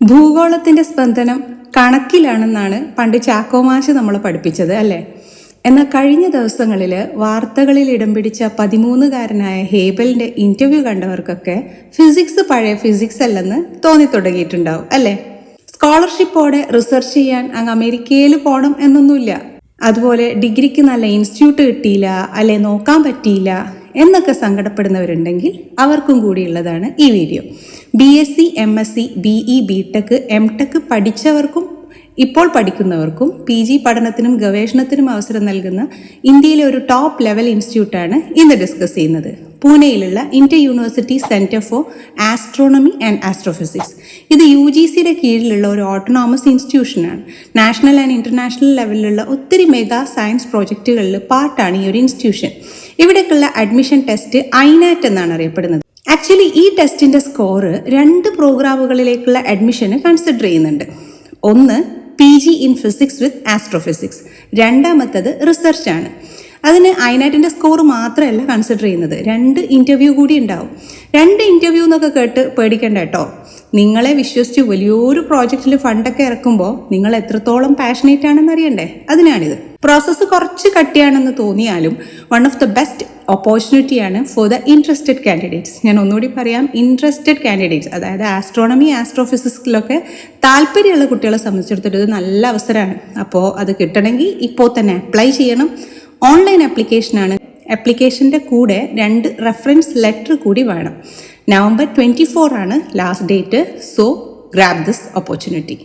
ഭൂഗോളത്തിന്റെ സ്പന്ദനം കണക്കിലാണെന്നാണ് പണ്ട് ചാക്കോമാശ് നമ്മളെ പഠിപ്പിച്ചത് അല്ലേ? എന്നാൽ കഴിഞ്ഞ ദിവസങ്ങളിൽ വാർത്തകളിൽ ഇടം പിടിച്ച 13കാരനായ ഹേബലിന്റെ ഇന്റർവ്യൂ കണ്ടവർക്കൊക്കെ ഫിസിക്സ് പഴയ ഫിസിക്സ് അല്ലെന്ന് തോന്നി തുടങ്ങിയിട്ടുണ്ടാവും അല്ലേ? സ്കോളർഷിപ്പോടെ റിസർച്ച് ചെയ്യാൻ അങ്ങ് അമേരിക്കയിൽ പോകണം എന്നൊന്നുമില്ല. അതുപോലെ ഡിഗ്രിക്ക് നല്ല ഇൻസ്റ്റിറ്റ്യൂട്ട് കിട്ടിയില്ല, അല്ലെ നോക്കാൻ പറ്റിയില്ല എന്നൊക്കെ സങ്കടപ്പെടുന്നവരുണ്ടെങ്കിൽ അവർക്കും കൂടിയുള്ളതാണ് ഈ video. BSc, MSc, BE, BTech, MTech പഠിച്ചവർക്കും ഇപ്പോൾ പഠിക്കുന്നവർക്കും PG പഠനത്തിനും ഗവേഷണത്തിനും അവസരം നൽകുന്ന ഇന്ത്യയിലെ ഒരു ടോപ്പ് ലെവൽ ഇൻസ്റ്റിറ്റ്യൂട്ടാണ് ഇന്ന് ഡിസ്കസ് ചെയ്യുന്നത്. പൂനെയിലുള്ള inter university centre for astronomy and astrophysics. ഇത് UGCയുടെ കീഴിലുള്ള ഒരു ഓട്ടോണോമസ് ഇൻസ്റ്റിറ്റ്യൂഷനാണ്. നാഷണൽ ആൻഡ് ഇന്റർനാഷണൽ ലെവലിലുള്ള ഒത്തിരി മെഗാ സയൻസ് പ്രോജക്റ്റുകളിൽ പാർട്ടാണ് ഈ ഒരു ഇൻസ്റ്റിറ്റ്യൂഷൻ. ഇവിടേക്കുള്ള അഡ്മിഷൻ ടെസ്റ്റ് INAT എന്നാണ് അറിയപ്പെടുന്നത്. ആക്ച്വലി ഈ ടെസ്റ്റിന്റെ സ്കോർ 2 പ്രോഗ്രാമുകളിലേക്കുള്ള അഡ്മിഷന് കൺസിഡർ ചെയ്യുന്നുണ്ട്. ഒന്ന് PG in physics with astrophysics, രണ്ടാമത്തത് റിസർച്ചാണ്. അതിന് INATന്റെ സ്കോർ മാത്രമല്ല കൺസിഡർ ചെയ്യുന്നത്, 2 ഇൻ്റർവ്യൂ കൂടി ഉണ്ടാവും. 2 ഇൻ്റർവ്യൂ എന്നൊക്കെ കേട്ട് പേടിക്കണ്ട കേട്ടോ. നിങ്ങളെ വിശ്വസിച്ച് വലിയൊരു പ്രോജക്റ്റിൽ ഫണ്ടൊക്കെ ഇറക്കുമ്പോൾ നിങ്ങൾ എത്രത്തോളം പാഷനേറ്റ് ആണെന്ന് അറിയണ്ടേ? അതിനാണിത്. പ്രോസസ്സ് കുറച്ച് കട്ടിയാണെന്ന് തോന്നിയാലും വൺ ഓഫ് ദ ബെസ്റ്റ് ഓപ്പർച്യൂണിറ്റിയാണ് ഫോർ ദ ഇൻട്രസ്റ്റഡ് കാൻഡിഡേറ്റ്സ്. ഞാൻ ഒന്നുകൂടി പറയാം, ഇൻട്രസ്റ്റഡ് കാൻഡിഡേറ്റ്സ്, അതായത് ആസ്ട്രോണമി ആസ്ട്രോഫിസിക്സിലൊക്കെ താല്പര്യമുള്ള കുട്ടികളെ സംബന്ധിച്ചിടത്തോളം ഇത് നല്ല അവസരമാണ്. അപ്പോൾ അത് കിട്ടണമെങ്കിൽ ഇപ്പോൾ തന്നെ അപ്ലൈ ചെയ്യണം. ഓൺലൈൻ ആപ്ലിക്കേഷനാണ്. ആപ്ലിക്കേഷൻ്റെ കൂടെ 2 റെഫറൻസ് ലെറ്റർ കൂടി വേണം. November 24 ആണ് last date. So grab this opportunity.